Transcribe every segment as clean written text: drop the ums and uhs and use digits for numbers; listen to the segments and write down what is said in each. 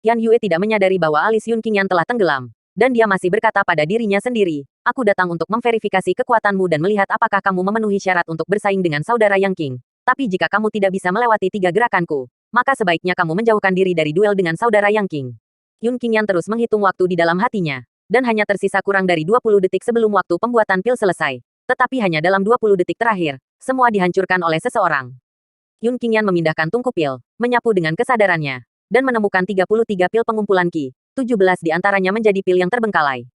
Yan Yue tidak menyadari bahwa alis Yun Qingyan telah tenggelam. Dan dia masih berkata pada dirinya sendiri, aku datang untuk memverifikasi kekuatanmu dan melihat apakah kamu memenuhi syarat untuk bersaing dengan saudara Yang Qing. Tapi jika kamu tidak bisa melewati 3 gerakanku, maka sebaiknya kamu menjauhkan diri dari duel dengan saudara Yang Qing. Yun Qingyan terus menghitung waktu di dalam hatinya. Dan hanya tersisa kurang dari 20 detik sebelum waktu pembuatan pil selesai. Tetapi hanya dalam 20 detik terakhir, semua dihancurkan oleh seseorang. Yun Qingyan memindahkan tungku pil, menyapu dengan kesadarannya, dan menemukan 33 pil pengumpulan Qi. 17 di antaranya menjadi pil yang terbengkalai.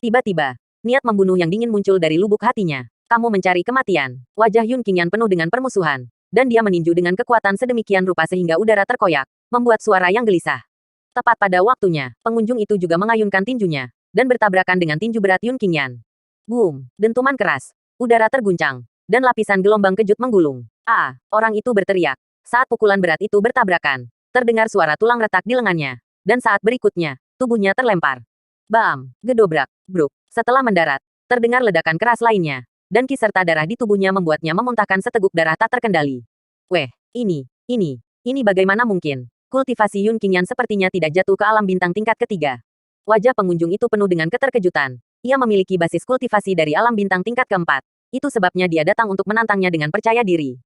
Tiba-tiba, niat membunuh yang dingin muncul dari lubuk hatinya. Kamu mencari kematian. Wajah Yun Qingyan penuh dengan permusuhan. Dan dia meninju dengan kekuatan sedemikian rupa sehingga udara terkoyak, membuat suara yang gelisah. Tepat pada waktunya, pengunjung itu juga mengayunkan tinjunya, dan bertabrakan dengan tinju berat Yun Qingyan. Boom! Dentuman keras. Udara terguncang, dan lapisan gelombang kejut menggulung. Orang itu berteriak. Saat pukulan berat itu bertabrakan, terdengar suara tulang retak di lengannya. Dan saat berikutnya, tubuhnya terlempar. Bam! Gedobrak! Bruk! Setelah mendarat, terdengar ledakan keras lainnya. Dan Qi serta darah di tubuhnya membuatnya memuntahkan seteguk darah tak terkendali. Weh, ini bagaimana mungkin? Kultivasi Yun Qingyan sepertinya tidak jatuh ke alam bintang tingkat ketiga. Wajah pengunjung itu penuh dengan keterkejutan. Ia memiliki basis kultivasi dari alam bintang tingkat keempat. Itu sebabnya dia datang untuk menantangnya dengan percaya diri.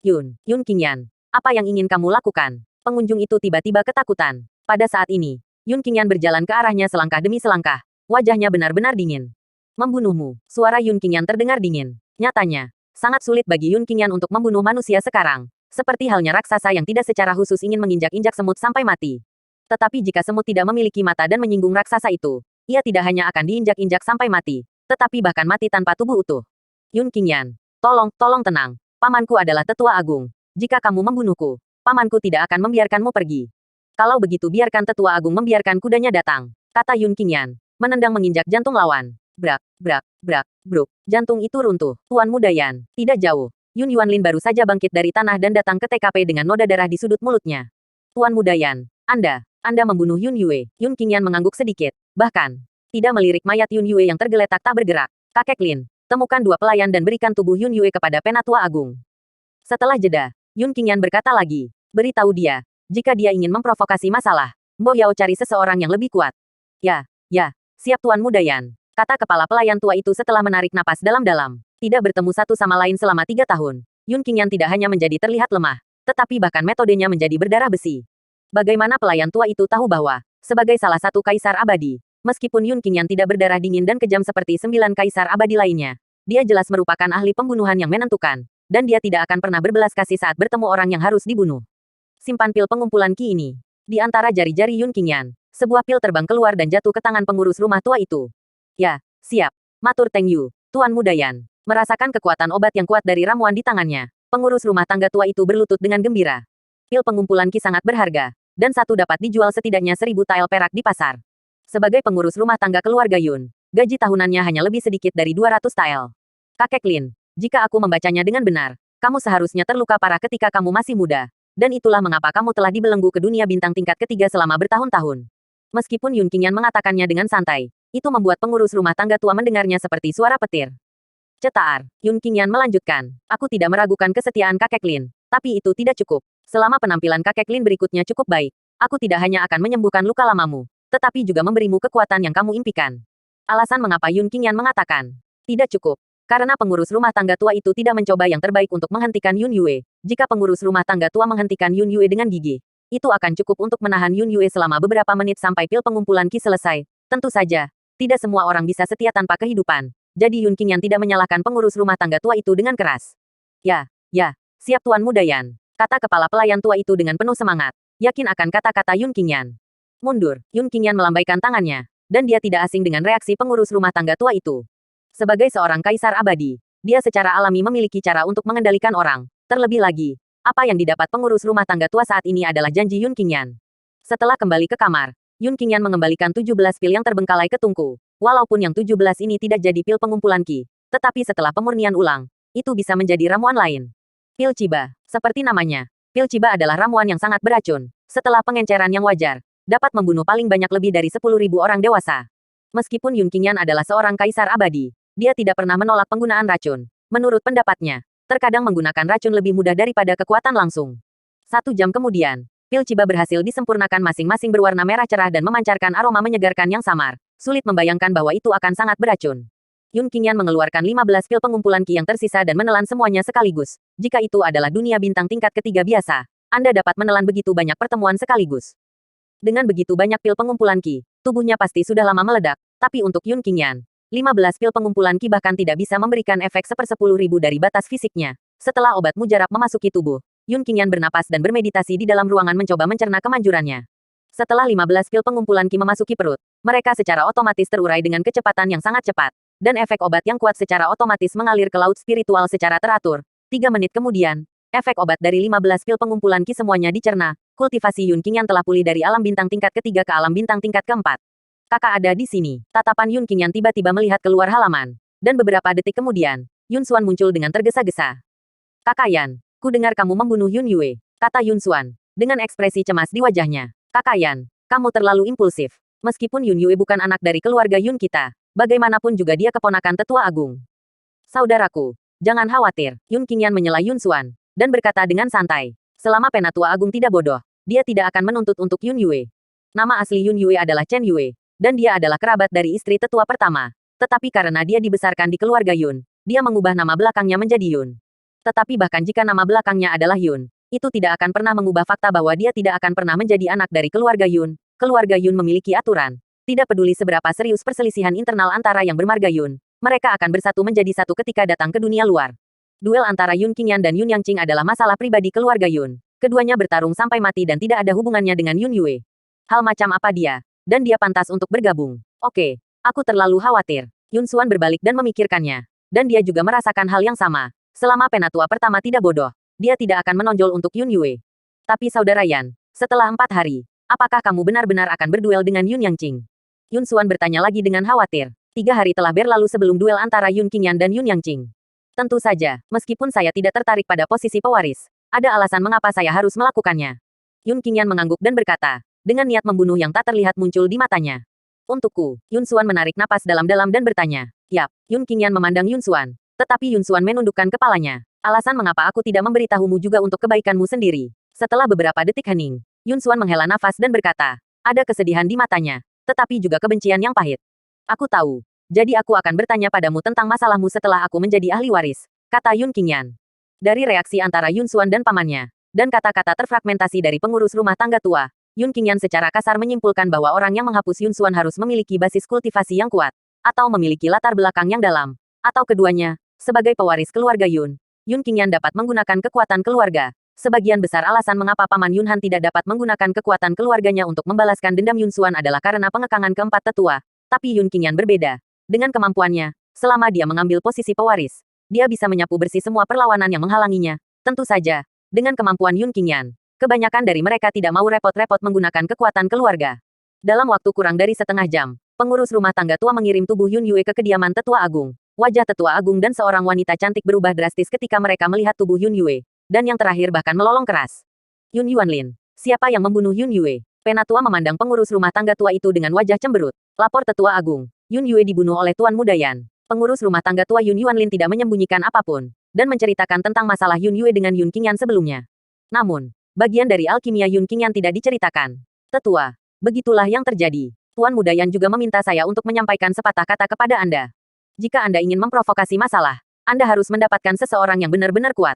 Yun Qingyan, apa yang ingin kamu lakukan? Pengunjung itu tiba-tiba ketakutan. Pada saat ini, Yun Qingyan berjalan ke arahnya selangkah demi selangkah. Wajahnya benar-benar dingin. Membunuhmu. Suara Yun Qingyan terdengar dingin. Nyatanya, sangat sulit bagi Yun Qingyan untuk membunuh manusia sekarang. Seperti halnya raksasa yang tidak secara khusus ingin menginjak-injak semut sampai mati. Tetapi jika semut tidak memiliki mata dan menyinggung raksasa itu, ia tidak hanya akan diinjak-injak sampai mati, tetapi bahkan mati tanpa tubuh utuh. Yun Qingyan, tolong tenang. Pamanku adalah tetua agung. Jika kamu membunuhku, pamanku tidak akan membiarkanmu pergi. Kalau begitu biarkan tetua agung membiarkan kudanya datang, kata Yun Qingyan, menendang menginjak jantung lawan. Brak, bruk. Jantung itu runtuh. Tuan Muda Yan, tidak jauh. Yun Yuanlin baru saja bangkit dari tanah dan datang ke TKP dengan noda darah di sudut mulutnya. Tuan Muda Yan, Anda membunuh Yun Yue. Yun Qingyan mengangguk sedikit. Bahkan, tidak melirik mayat Yun Yue yang tergeletak tak bergerak. Kakek Lin, temukan 2 pelayan dan berikan tubuh Yun Yue kepada Penatua Agung. Setelah jeda, Yun Qingyan berkata lagi, beritahu dia, jika dia ingin memprovokasi masalah, Mo Yao cari seseorang yang lebih kuat. Ya, siap Tuan Muda Yan, kata kepala pelayan tua itu setelah menarik napas dalam-dalam. Tidak bertemu satu sama lain selama 3 tahun, Yun Qingyan tidak hanya menjadi terlihat lemah, tetapi bahkan metodenya menjadi berdarah besi. Bagaimana pelayan tua itu tahu bahwa, sebagai salah satu kaisar abadi, meskipun Yun Qingyan tidak berdarah dingin dan kejam seperti 9 kaisar abadi lainnya, dia jelas merupakan ahli pembunuhan yang menentukan, dan dia tidak akan pernah berbelas kasih saat bertemu orang yang harus dibunuh. Simpan pil pengumpulan Qi ini. Di antara jari-jari Yun Qingyan, sebuah pil terbang keluar dan jatuh ke tangan pengurus rumah tua itu. Ya, siap. Matur Teng Yu, Tuan Muda Yan. Merasakan kekuatan obat yang kuat dari ramuan di tangannya, pengurus rumah tangga tua itu berlutut dengan gembira. Pil pengumpulan Qi sangat berharga, dan satu dapat dijual setidaknya 1000 tael perak di pasar. Sebagai pengurus rumah tangga keluarga Yun, gaji tahunannya hanya lebih sedikit dari 200 tael. Kakek Lin, jika aku membacanya dengan benar, kamu seharusnya terluka parah ketika kamu masih muda. Dan itulah mengapa kamu telah dibelenggu ke dunia bintang tingkat ketiga selama bertahun-tahun. Meskipun Yun Qingyan mengatakannya dengan santai, itu membuat pengurus rumah tangga tua mendengarnya seperti suara petir. Cetar, Yun Qingyan melanjutkan, aku tidak meragukan kesetiaan kakek Lin, tapi itu tidak cukup. Selama penampilan kakek Lin berikutnya cukup baik, aku tidak hanya akan menyembuhkan luka lamamu, tetapi juga memberimu kekuatan yang kamu impikan. Alasan mengapa Yun Qingyan mengatakan, tidak cukup. Karena pengurus rumah tangga tua itu tidak mencoba yang terbaik untuk menghentikan Yun Yue. Jika pengurus rumah tangga tua menghentikan Yun Yue dengan gigi, itu akan cukup untuk menahan Yun Yue selama beberapa menit sampai pil pengumpulan Qi selesai. Tentu saja, tidak semua orang bisa setia tanpa kehidupan. Jadi Yun Qingyan tidak menyalahkan pengurus rumah tangga tua itu dengan keras. Ya, siap Tuan Muda Yan, kata kepala pelayan tua itu dengan penuh semangat, yakin akan kata-kata Yun Qingyan. Mundur, Yun Qingyan melambaikan tangannya, dan dia tidak asing dengan reaksi pengurus rumah tangga tua itu. Sebagai seorang kaisar abadi, dia secara alami memiliki cara untuk mengendalikan orang. Terlebih lagi, apa yang didapat pengurus rumah tangga tua saat ini adalah janji Yun Qingyan. Setelah kembali ke kamar, Yun Qingyan mengembalikan 17 pil yang terbengkalai ke tungku. Walaupun yang 17 ini tidak jadi pil pengumpulan Qi, tetapi setelah pemurnian ulang, itu bisa menjadi ramuan lain. Pil Ciba, seperti namanya, pil Ciba adalah ramuan yang sangat beracun. Setelah pengenceran yang wajar, dapat membunuh paling banyak lebih dari 10.000 orang dewasa. Meskipun Yun Qingyan adalah seorang kaisar abadi, dia tidak pernah menolak penggunaan racun. Menurut pendapatnya, terkadang menggunakan racun lebih mudah daripada kekuatan langsung. 1 jam kemudian, Pil Ciba berhasil disempurnakan masing-masing berwarna merah cerah dan memancarkan aroma menyegarkan yang samar. Sulit membayangkan bahwa itu akan sangat beracun. Yun Qingyan mengeluarkan 15 pil pengumpulan Qi yang tersisa dan menelan semuanya sekaligus. Jika itu adalah dunia bintang tingkat ketiga biasa, Anda dapat menelan begitu banyak pertemuan sekaligus. Dengan begitu banyak pil pengumpulan Qi, tubuhnya pasti sudah lama meledak. Tapi untuk Yun Qingyan, 15 pil pengumpulan Qi bahkan tidak bisa memberikan efek 1/10.000 dari batas fisiknya. Setelah obat mujarab memasuki tubuh, Yun Qingyan bernapas dan bermeditasi di dalam ruangan mencoba mencerna kemanjurannya. Setelah 15 pil pengumpulan Qi memasuki perut, mereka secara otomatis terurai dengan kecepatan yang sangat cepat. Dan efek obat yang kuat secara otomatis mengalir ke laut spiritual secara teratur. 3 menit kemudian, efek obat dari 15 pil pengumpulan Qi semuanya dicerna. Kultivasi Yun Qingyan telah pulih dari alam bintang tingkat ketiga ke alam bintang tingkat keempat. Kakak ada di sini. Tatapan Yun Qingyan tiba-tiba melihat keluar halaman. Dan beberapa detik kemudian, Yun Xuan muncul dengan tergesa-gesa. Kakak Yan, ku dengar kamu membunuh Yun Yue, kata Yun Xuan, dengan ekspresi cemas di wajahnya. Kakak Yan, kamu terlalu impulsif. Meskipun Yun Yue bukan anak dari keluarga Yun kita, bagaimanapun juga dia keponakan tetua agung. Saudaraku, jangan khawatir, Yun Qingyan menyela Yun Xuan, dan berkata dengan santai. Selama penatua agung tidak bodoh, dia tidak akan menuntut untuk Yun Yue. Nama asli Yun Yue adalah Chen Yue, dan dia adalah kerabat dari istri tetua pertama. Tetapi karena dia dibesarkan di keluarga Yun, dia mengubah nama belakangnya menjadi Yun. Tetapi bahkan jika nama belakangnya adalah Yun, itu tidak akan pernah mengubah fakta bahwa dia tidak akan pernah menjadi anak dari keluarga Yun. Keluarga Yun memiliki aturan. Tidak peduli seberapa serius perselisihan internal antara yang bermarga Yun, mereka akan bersatu menjadi satu ketika datang ke dunia luar. Duel antara Yun Qingyan dan Yun Yangqing adalah masalah pribadi keluarga Yun. Keduanya bertarung sampai mati dan tidak ada hubungannya dengan Yun Yue. Hal macam apa dia? Dan dia pantas untuk bergabung. Oke, aku terlalu khawatir. Yun Xuan berbalik dan memikirkannya. Dan dia juga merasakan hal yang sama. Selama penatua pertama tidak bodoh, dia tidak akan menonjol untuk Yun Yue. Tapi saudara Yan, setelah 4 hari, apakah kamu benar-benar akan berduel dengan Yun Yangqing? Yun Xuan bertanya lagi dengan khawatir. 3 hari telah berlalu sebelum duel antara Yun Qingyan dan Yun Yangqing. Tentu saja, meskipun saya tidak tertarik pada posisi pewaris, ada alasan mengapa saya harus melakukannya. Yun Qingyan mengangguk dan berkata, dengan niat membunuh yang tak terlihat muncul di matanya. Untukku, Yun Xuan menarik napas dalam-dalam dan bertanya. Yap, Yun Qingyan memandang Yun Xuan. Tetapi Yun Xuan menundukkan kepalanya. Alasan mengapa aku tidak memberitahumu juga untuk kebaikanmu sendiri. Setelah beberapa detik hening, Yun Xuan menghela nafas dan berkata, ada kesedihan di matanya, tetapi juga kebencian yang pahit. Aku tahu. Jadi aku akan bertanya padamu tentang masalahmu setelah aku menjadi ahli waris, kata Yun Qingyan. Dari reaksi antara Yun Xuan dan pamannya, dan kata-kata terfragmentasi dari pengurus rumah tangga tua, Yun Qingyan secara kasar menyimpulkan bahwa orang yang menghapus Yun Xuan harus memiliki basis kultivasi yang kuat, atau memiliki latar belakang yang dalam, atau keduanya. Sebagai pewaris keluarga Yun, Yun Qingyan dapat menggunakan kekuatan keluarga. Sebagian besar alasan mengapa Paman Yun Han tidak dapat menggunakan kekuatan keluarganya untuk membalaskan dendam Yun Xuan adalah karena pengekangan keempat tetua. Tapi Yun Qingyan berbeda. Dengan kemampuannya, selama dia mengambil posisi pewaris, dia bisa menyapu bersih semua perlawanan yang menghalanginya. Tentu saja, dengan kemampuan Yun Qingyan, kebanyakan dari mereka tidak mau repot-repot menggunakan kekuatan keluarga. Dalam waktu kurang dari setengah jam, pengurus rumah tangga tua mengirim tubuh Yun Yue ke kediaman tetua agung. Wajah tetua agung dan seorang wanita cantik berubah drastis ketika mereka melihat tubuh Yun Yue. Dan yang terakhir bahkan melolong keras. Yun Yuanlin, siapa yang membunuh Yun Yue? Penatua memandang pengurus rumah tangga tua itu dengan wajah cemberut. Lapor tetua agung, Yun Yue dibunuh oleh Tuan Muda Yan. Pengurus rumah tangga tua Yun Yuanlin tidak menyembunyikan apapun, dan menceritakan tentang masalah Yun Yue dengan Yun Qingyan sebelumnya. Namun, bagian dari alkimia Yun Qingyan tidak diceritakan. Tetua, begitulah yang terjadi. Tuan Muda Yan juga meminta saya untuk menyampaikan sepatah kata kepada Anda. Jika Anda ingin memprovokasi masalah, Anda harus mendapatkan seseorang yang benar-benar kuat.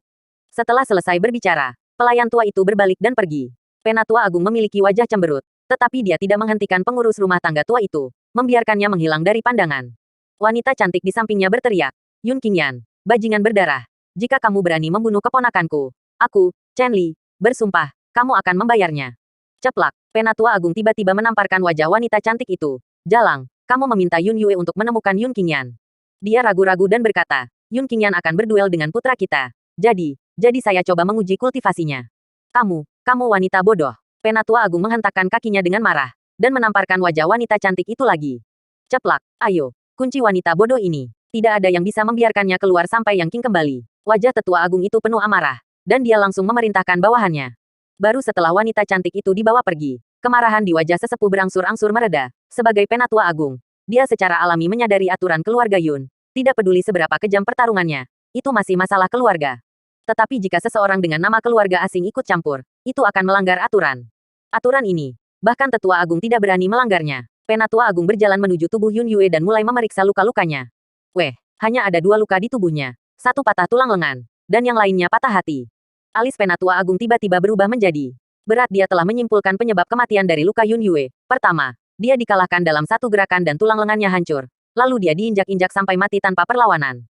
Setelah selesai berbicara, pelayan tua itu berbalik dan pergi. Penatua agung memiliki wajah cemberut, tetapi dia tidak menghentikan pengurus rumah tangga tua itu, membiarkannya menghilang dari pandangan. Wanita cantik di sampingnya berteriak, Yun Qingyan, bajingan berdarah. Jika kamu berani membunuh keponakanku, aku, Chen Li, bersumpah, kamu akan membayarnya. Ceplak, penatua agung tiba-tiba menamparkan wajah wanita cantik itu. Jalang, kamu meminta Yun Yue untuk menemukan Yun Qingyan. Dia ragu-ragu dan berkata, Yun Qingyan akan berduel dengan putra kita. Jadi saya coba menguji kultivasinya. Kamu wanita bodoh. Penatua agung menghentakkan kakinya dengan marah, dan menamparkan wajah wanita cantik itu lagi. Ceplak, ayo, kunci wanita bodoh ini. Tidak ada yang bisa membiarkannya keluar sampai Yang Qing kembali. Wajah tetua agung itu penuh amarah, dan dia langsung memerintahkan bawahannya. Baru setelah wanita cantik itu dibawa pergi, kemarahan di wajah sesepuh berangsur-angsur mereda. Sebagai penatua agung, dia secara alami menyadari aturan keluarga Yun. Tidak peduli seberapa kejam pertarungannya, itu masih masalah keluarga. Tetapi jika seseorang dengan nama keluarga asing ikut campur, itu akan melanggar aturan. Aturan ini, bahkan Tetua Agung tidak berani melanggarnya. Penatua Agung berjalan menuju tubuh Yun Yue dan mulai memeriksa luka-lukanya. Weh, hanya ada 2 luka di tubuhnya. Satu patah tulang lengan, dan yang lainnya patah hati. Alis Penatua Agung tiba-tiba berubah menjadi berat. Dia telah menyimpulkan penyebab kematian dari luka Yun Yue. Pertama, dia dikalahkan dalam satu gerakan dan tulang lengannya hancur. Lalu dia diinjak-injak sampai mati tanpa perlawanan.